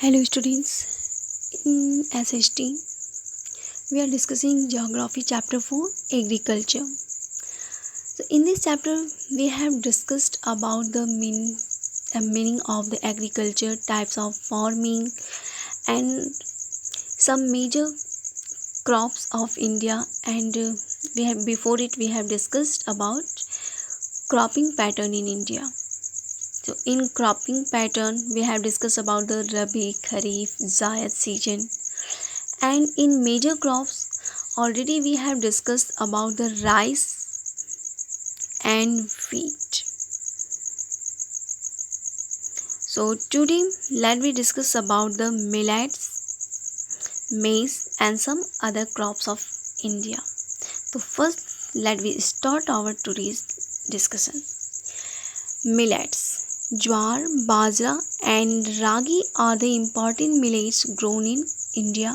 Hello students, in SHT we are discussing Geography chapter 4 Agriculture. So in this chapter we have discussed about the meaning of the agriculture, types of farming and some major crops of India, and we have discussed about cropping pattern in India. So in cropping pattern we have discussed about the Rabi, Kharif, Zaid season, and in major crops already we have discussed about the rice and wheat. So today let me discuss about the millets, maize and some other crops of India. So first let me start our today's discussion. Millets. Jowar, bajra and ragi are the important millets grown in India.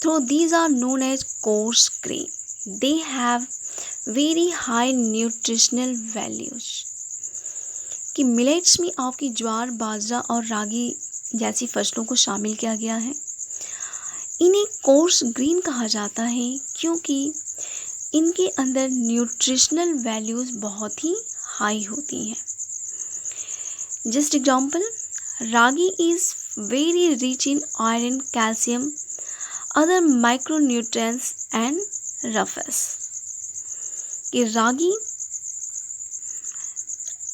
Though these are known as coarse grain, they have very high nutritional values. कि millets में आपकी ज्वार, बाजरा और रागी जैसी फसलों को शामिल किया गया है. इन्हें कोर्स ग्रीन कहा जाता है क्योंकि इनके अंदर न्यूट्रिशनल वैल्यूज बहुत ही हाई होती हैं. Just example, ragi is very rich in iron, calcium, other micronutrients and roughage. कि रागी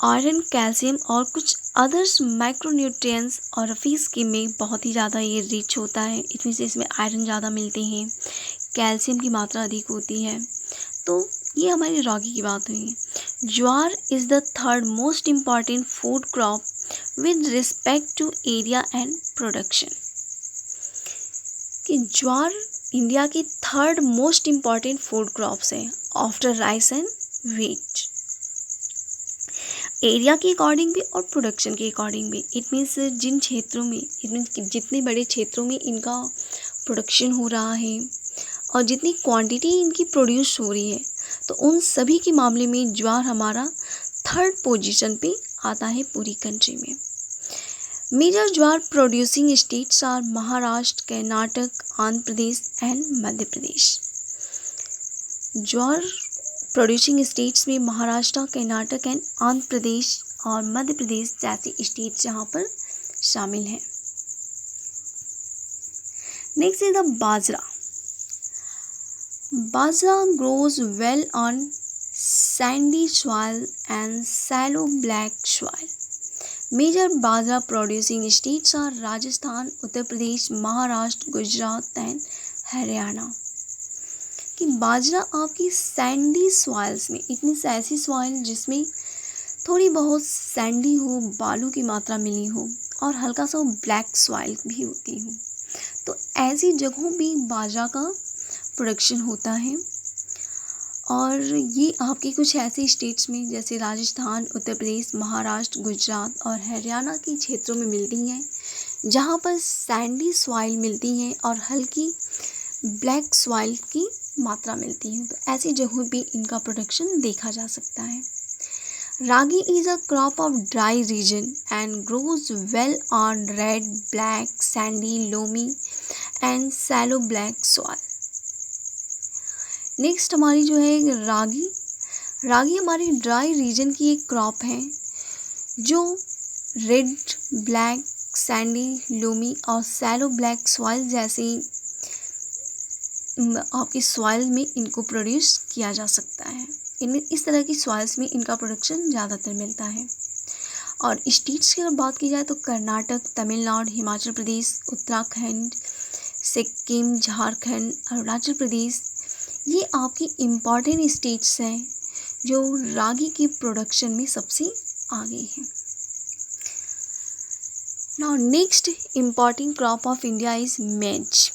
आयरन, कैल्शियम और कुछ अदर्स माइक्रोन्यूट्रिएंट्स और रफीस के में बहुत ही ज़्यादा ये रिच होता है. इट मीन्स इसमें आयरन ज़्यादा मिलते हैं, कैल्शियम की मात्रा अधिक होती है. तो ये हमारी रागी की बात हुई. Jowar is the third most important food crop with respect to area and production. कि ज्वार इंडिया की third most important food crops है after rice and wheat. Area के अकॉर्डिंग भी और प्रोडक्शन के अकॉर्डिंग भी. इट मीन्स जिन क्षेत्रों में, इट मीन्स जितने बड़े क्षेत्रों में इनका प्रोडक्शन हो रहा है और जितनी क्वांटिटी इनकी प्रोड्यूस हो रही है, तो उन सभी के मामले में ज्वार हमारा थर्ड पोजीशन पे आता है पूरी कंट्री में. Major jowar producing states are Maharashtra, Karnataka, Andhra Pradesh and Madhya Pradesh. Jowar producing states में महाराष्ट्र, कर्नाटक एंड आंध्र प्रदेश और मध्य प्रदेश जैसे स्टेट्स यहाँ पर शामिल हैं. Next is the bajra. Bajra grows well on sandy soil and shallow black soil. Major bajra producing states are Rajasthan, Uttar Pradesh, Maharashtra, Gujarat and Haryana. कि बाजरा आपकी सैंडी सॉइल्स में, इट मीन्स ऐसी सॉइल जिसमें थोड़ी बहुत सैंडी हो, बालू की मात्रा मिली हो और हल्का सा ब्लैक सॉइल भी होती हो, तो ऐसी जगहों भी बाजरा का प्रोडक्शन होता है. और ये आपके कुछ ऐसे स्टेट्स में जैसे राजस्थान, उत्तर प्रदेश, महाराष्ट्र, गुजरात और हरियाणा के क्षेत्रों में मिलती हैं जहाँ पर सैंडी सॉइल मिलती हैं और हल्की ब्लैक सॉइल की मात्रा मिलती है. तो ऐसी जगहों पे इनका प्रोडक्शन देखा जा सकता है. Ragi is a crop of dry region and grows well on red, black, sandy, loamy and shallow black soil. Next हमारी जो है रागी. रागी हमारी ड्राई रीजन की एक क्रॉप है जो रेड, ब्लैक, सैंडी, लोमी और सैलो ब्लैक सॉइल जैसी आपकी सॉइल में इनको प्रोड्यूस किया जा सकता है. इस तरह की सॉइल्स में इनका प्रोडक्शन ज़्यादातर मिलता है. और स्टेट्स की अगर बात की जाए तो कर्नाटक, तमिलनाडु, हिमाचल प्रदेश, उत्तराखंड, सिक्किम, झारखंड, अरुणाचल प्रदेश, ये आपकी इम्पॉर्टेंट स्टेट्स हैं जो रागी की प्रोडक्शन में सबसे आगे हैं. Now next important crop of India is मेज.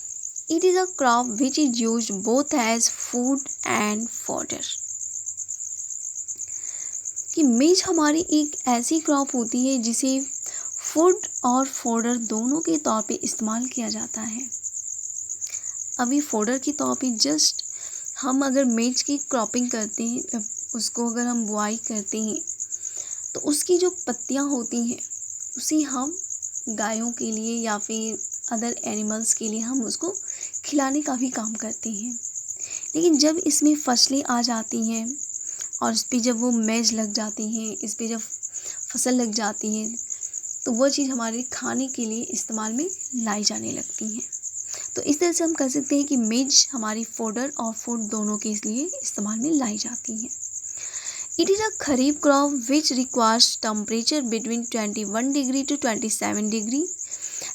It is a crop which is used both as food and fodder. कि मेज हमारी एक ऐसी क्रॉप होती है जिसे फूड और फोडर दोनों के तौर पे इस्तेमाल किया जाता है. अभी फोडर के तौर पे जस्ट हम अगर मेज की क्रॉपिंग करते हैं, उसको अगर हम बुआई करते हैं तो उसकी जो पत्तियां होती हैं उसे हम गायों के लिए या फिर अदर एनिमल्स के लिए हम उसको खिलाने का भी काम करते हैं। लेकिन जब इसमें फसलें आ जाती हैं और इस पर जब वो मैज लग जाती हैं, इस पर जब फसल लग जाती हैं, तो वो चीज़ हमारे खाने के लिए इस्तेमाल में लाई जाने लगती हैं। तो इस तरह से हम कह सकते हैं कि मेज हमारी फोडर और फूड दोनों के लिए इस्तेमाल में लाई जाती हैं। It is a kharif crop which requires temperature between 21 degree to 27 degree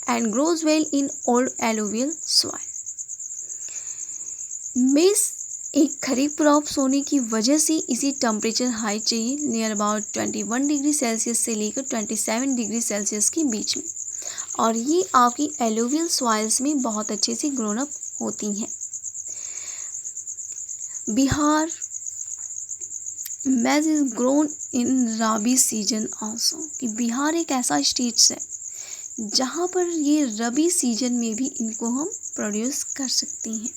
and grows well in old alluvial soil. मेज एक खरीफ क्रॉप होने की वजह से इसी टेम्परेचर हाई चाहिए, नियर अबाउट 21 डिग्री सेल्सियस से लेकर 27 डिग्री सेल्सियस के बीच में, और ये आपकी एलुवियल सॉइल्स में बहुत अच्छे से ग्रोन अप होती हैं। Bihar maize is grown in rabi season also, कि बिहार एक ऐसा स्टेट है जहाँ पर ये रबी सीजन में भी इनको हम प्रोड्यूस कर सकते हैं।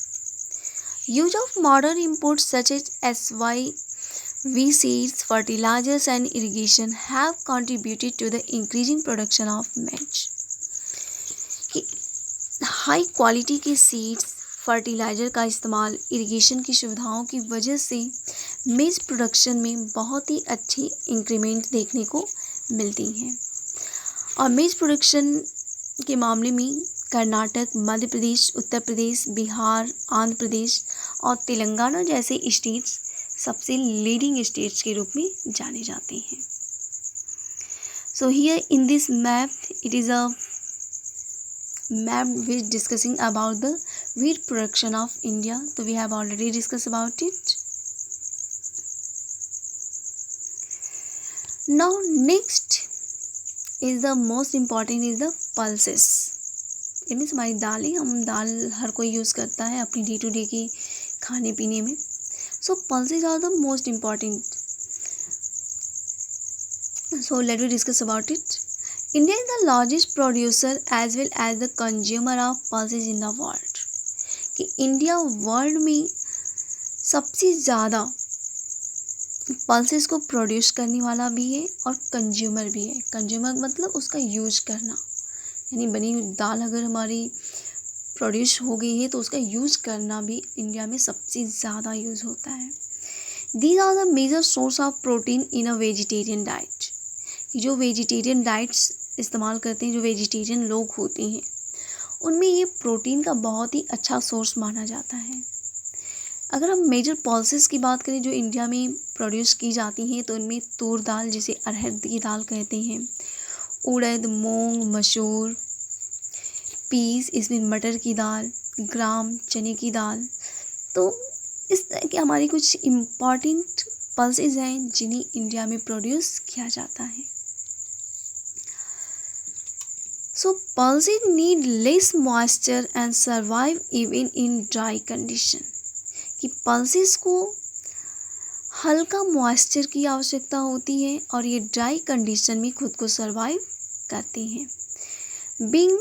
Use of modern imports such as SYV seeds, fertilizers and irrigation have contributed to the increasing production of मैज। कि हाई क्वालिटी के सीड्स, फर्टिलाइज़र का इस्तेमाल, इरिगेशन की सुविधाओं की वजह से मेज प्रोडक्शन में बहुत ही अच्छी इंक्रीमेंट देखने को मिलती हैं। और मेज प्रोडक्शन के मामले में कर्नाटक, मध्य प्रदेश, उत्तर प्रदेश, बिहार, आंध्र प्रदेश और तेलंगाना जैसे स्टेट्स सबसे लीडिंग स्टेट्स के रूप में जाने जाते हैं। So here in this map it is a map which discussing about the wheat production of India. So we have already discussed about it. Now next is the most important is the pulses. It means हमारी दालें, हम दाल हर कोई use करता है अपनी day to day की खाने पीने में. So pulses are the most important. So let me discuss about it. India is the largest producer as well as the consumer of pulses in the world. कि India world में सबसे ज़्यादा pulses को produce करने वाला भी है और कंज्यूमर भी है. कंज्यूमर मतलब उसका यूज करना, यानी बनी हुई दाल अगर हमारी प्रोड्यूस हो गई है तो उसका यूज करना भी इंडिया में सबसे ज़्यादा यूज़ होता है. These are the major source of protein in a vegetarian diet. जो वेजिटेरियन डाइट्स इस्तेमाल करते हैं, जो वेजिटेरियन लोग होते हैं, उनमें ये प्रोटीन का बहुत ही अच्छा सोर्स माना जाता है. अगर हम मेजर पल्सेस की बात करें जो इंडिया में प्रोड्यूस की जाती हैं, तो इनमें तूर दाल जिसे अरहर की दाल कहते हैं, उड़द, मूंग, मसूर, पीस, इसमें मटर की दाल, ग्राम, चने की दाल. तो इस तरह के हमारी कुछ इम्पॉर्टेंट पल्सेस हैं जिन्हें इंडिया में प्रोड्यूस किया जाता है. So pulses need less moisture and survive even in dry condition. कि pulses को हल्का मॉइस्चर की आवश्यकता होती है और ये ड्राई कंडीशन में खुद को सर्वाइव करते हैं. Being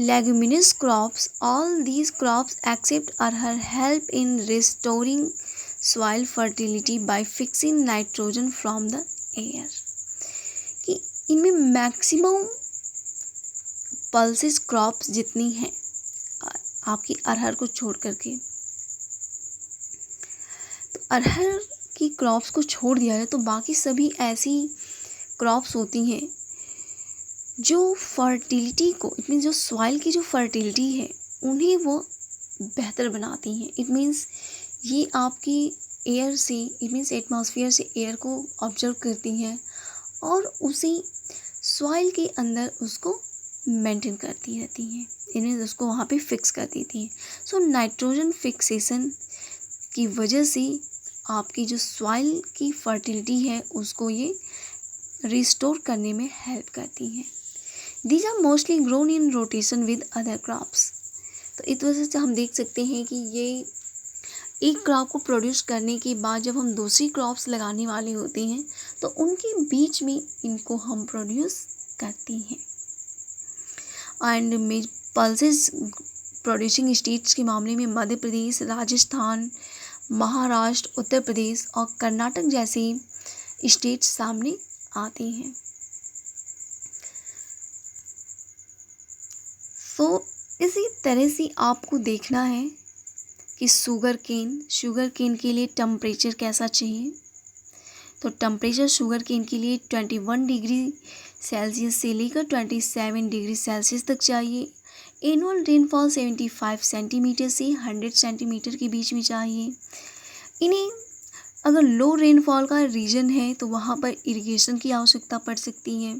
leguminous crops, all these crops except arhar help in restoring soil fertility by fixing nitrogen from the air. कि इनमें मैक्सिमम पल्सेस क्रॉप्स जितनी हैं आपकी अरहर को छोड़ करके, तो अरहर की क्रॉप्स को छोड़ दिया जाए तो बाकी सभी ऐसी क्रॉप्स होती हैं जो फर्टिलिटी को, इट मीन्स जो सॉइल की जो फर्टिलिटी है उन्हें वो बेहतर बनाती हैं. इट मीन्स ये आपकी एयर से, इट मीन्स एटमॉस्फेयर से एयर को ऑब्जर्व करती हैं और उसी सॉइल के अंदर उसको मेंटेन करती रहती हैं, इन्हें उसको वहाँ पे फिक्स कर देती हैं. सो नाइट्रोजन फिक्सेशन की वजह से आपकी जो सॉइल की फर्टिलिटी है उसको ये रिस्टोर करने में हेल्प करती हैं. These are mostly grown in rotation with other crops. तो इस वजह से हम देख सकते हैं कि ये एक क्रॉप को प्रोड्यूस करने के बाद जब हम दूसरी क्रॉप्स लगाने वाले होते हैं तो उनके बीच में इनको हम प्रोड्यूस करते हैं. एंड पल्सेस प्रोड्यूसिंग स्टेट्स के मामले में मध्य प्रदेश, राजस्थान, महाराष्ट्र, उत्तर प्रदेश और कर्नाटक जैसे स्टेट्स सामने आते हैं. सो इसी तरह से आपको देखना है कि शुगर केन के लिए टेम्परेचर कैसा चाहिए। तो टेम्परेचर शुगर केन के लिए 21 डिग्री सेल्सियस से लेकर 27 डिग्री सेल्सियस तक चाहिए। एनुअल रेनफॉल 75 सेंटीमीटर से 100 सेंटीमीटर के बीच में चाहिए। इन्हें अगर लो रेनफॉल का रीजन है तो वहाँ पर इरिगेशन की आवश्यकता पड़ सकती है।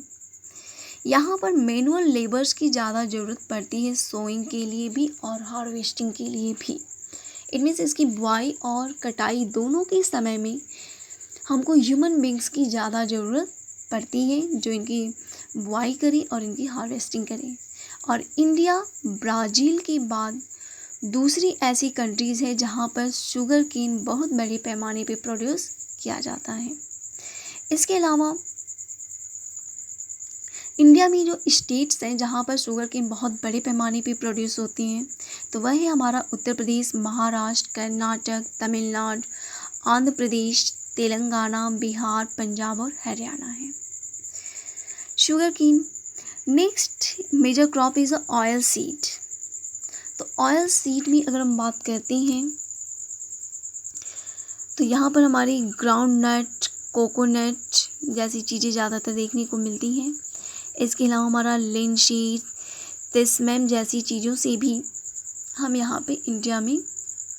यहाँ पर मैनुअल लेबर्स की ज़्यादा ज़रूरत पड़ती है, सोइंग के लिए भी और हार्वेस्टिंग के लिए भी। इट मीन्स इसकी बुआई और कटाई दोनों के समय में हमको ह्यूमन बींग्स की ज़्यादा ज़रूरत पड़ती है, जो इनकी बुआई करे और इनकी हार्वेस्टिंग करे। और इंडिया ब्राज़ील के बाद दूसरी ऐसी कंट्रीज़ है जहाँ पर शुगर केन बहुत बड़े पैमाने पे प्रोड्यूस किया जाता है। इसके अलावा इंडिया में जो स्टेट्स हैं जहाँ पर शुगर केन बहुत बड़े पैमाने पे प्रोड्यूस होती हैं, तो वह है हमारा उत्तर प्रदेश, महाराष्ट्र, कर्नाटक, तमिलनाडु, आंध्र प्रदेश, तेलंगाना, बिहार, पंजाब और हरियाणा है। Sugar cane next major crop is oil seed. तो ऑयल सीड में अगर हम बात करते हैं तो यहाँ पर हमारी ग्राउंड नट, कोकोनट जैसी चीज़ें ज़्यादातर देखने को मिलती हैं। इसके अलावा हमारा लिनसीड, सेसमेम जैसी चीज़ों से भी हम यहाँ पे इंडिया में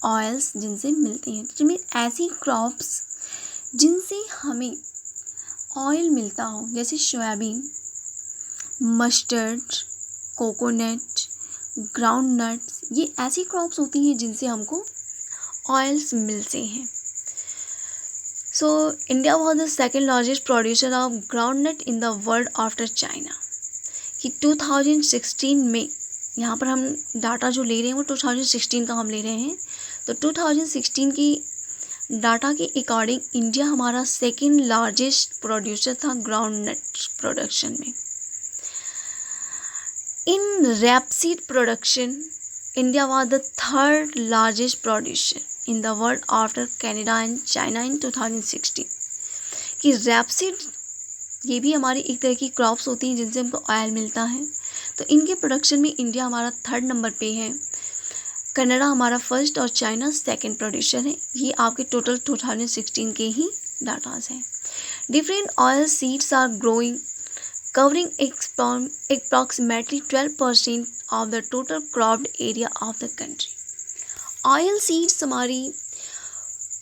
ऑयल्स जिनसे मिलते हैं। तो जिनमें ऐसी क्रॉप्स जिनसे हमें ऑयल मिलता हो, जैसे soybean, mustard, coconut, ground nuts, ये ऐसी क्रॉप्स होती हैं जिनसे हमको ऑयल्स मिलते हैं। So India was the second largest producer of groundnut in the world after China. कि 2016 में, यहाँ पर हम डाटा जो ले रहे हैं वो 2016 का हम ले रहे हैं, तो 2016 की डाटा के अकॉर्डिंग इंडिया हमारा सेकेंड लार्जेस्ट प्रोड्यूसर था ग्राउंड नट प्रोडक्शन में। In rapeseed production India was the third largest producer in the world after Canada and China in 2016। कि रैपसीड ये भी हमारी एक तरह की क्रॉप्स होती हैं जिनसे हमको ऑयल मिलता है। तो इनके प्रोडक्शन में इंडिया हमारा थर्ड नंबर पे है, कनाडा हमारा फर्स्ट और चाइना सेकंड प्रोड्यूसर है। ये आपके टोटल 2016 के ही डाटाज हैं। Different oil seeds are growing covering approximately 12% of the total cropped area of the country. Oil seeds हमारी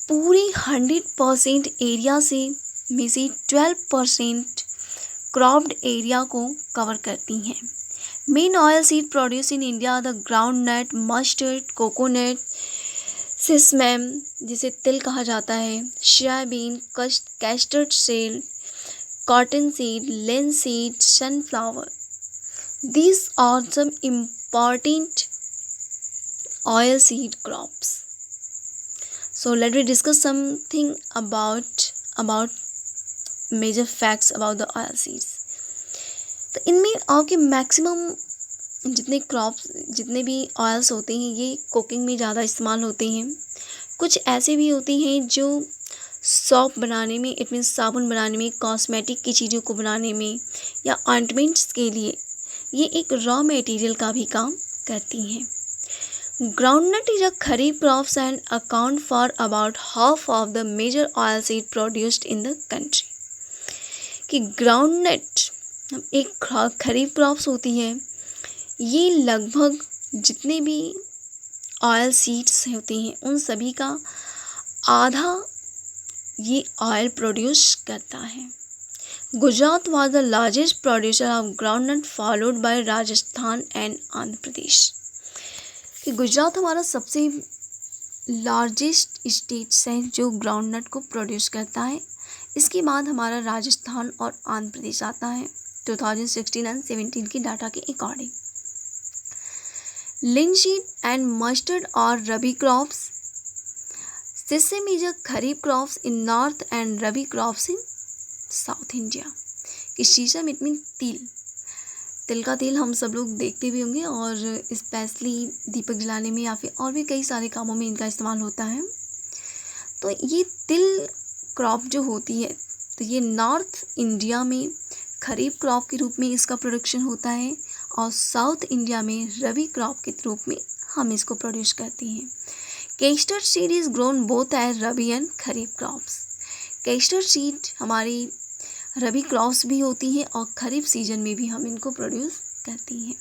पूरी 100% एरिया में से 12% क्रॉप्ड एरिया को कवर करती हैं। Main oil seed produce in India the ground nut, mustard, coconut, sesame जिसे तिल कहा जाता है, soybean, castor seed, cotton seed, linseed, sunflower. These are some important oil seed crops. So let me discuss something about major facts about the oil seeds. तो इनमें आपके maximum जितने भी ऑयल्स होते हैं ये कुकिंग में ज़्यादा इस्तेमाल होते हैं। कुछ ऐसे भी होते हैं जो सॉप बनाने में, इट मीन्स साबुन बनाने में, कॉस्मेटिक की चीज़ों को बनाने में या ऑइंटमेंट्स के लिए ये एक रॉ मटेरियल का भी काम करती हैं। Groundnut is a kharif crops and account for about half of the major oil seed produced in the country. कि ग्राउंडनट एक खरीफ क्रॉप्स होती है, ये लगभग जितने भी ऑयल सीड्स होते हैं उन सभी का आधा ये ऑयल प्रोड्यूस करता है। Gujarat was the largest producer of groundnut followed by Rajasthan and Andhra Pradesh. कि गुजरात हमारा सबसे लार्जेस्ट स्टेट्स है जो ग्राउंडनट को प्रोड्यूस करता है। इसके बाद हमारा राजस्थान और आंध्र प्रदेश आता है 2016 एंड 17 की डाटा के अकॉर्डिंग। लिनसीड एंड मस्टर्ड और rabi crops, Sesame is a kharif crops in north and rabi crops in south India. कि शीशम इट मीन तिल का तेल हम सब लोग देखते भी होंगे और स्पेशली दीपक जलाने में या फिर और भी कई सारे कामों में इनका इस्तेमाल होता है। तो ये तिल क्रॉप जो होती है तो ये नॉर्थ इंडिया में खरीफ क्रॉप के रूप में इसका प्रोडक्शन होता है और साउथ इंडिया में रबी क्रॉप के रूप में हम इसको प्रोड्यूस करते हैं। Castor seed is grown both as rabi and kharif crops. Castor seed हमारी रबी क्रॉप्स भी होती हैं और खरीफ सीजन में भी हम इनको प्रोड्यूस करती हैं।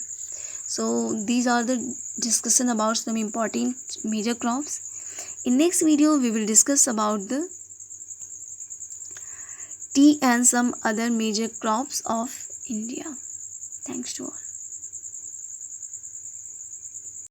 So these are the discussion about some important major crops. In next video we will discuss about the tea and some other major crops of India. Thanks to all.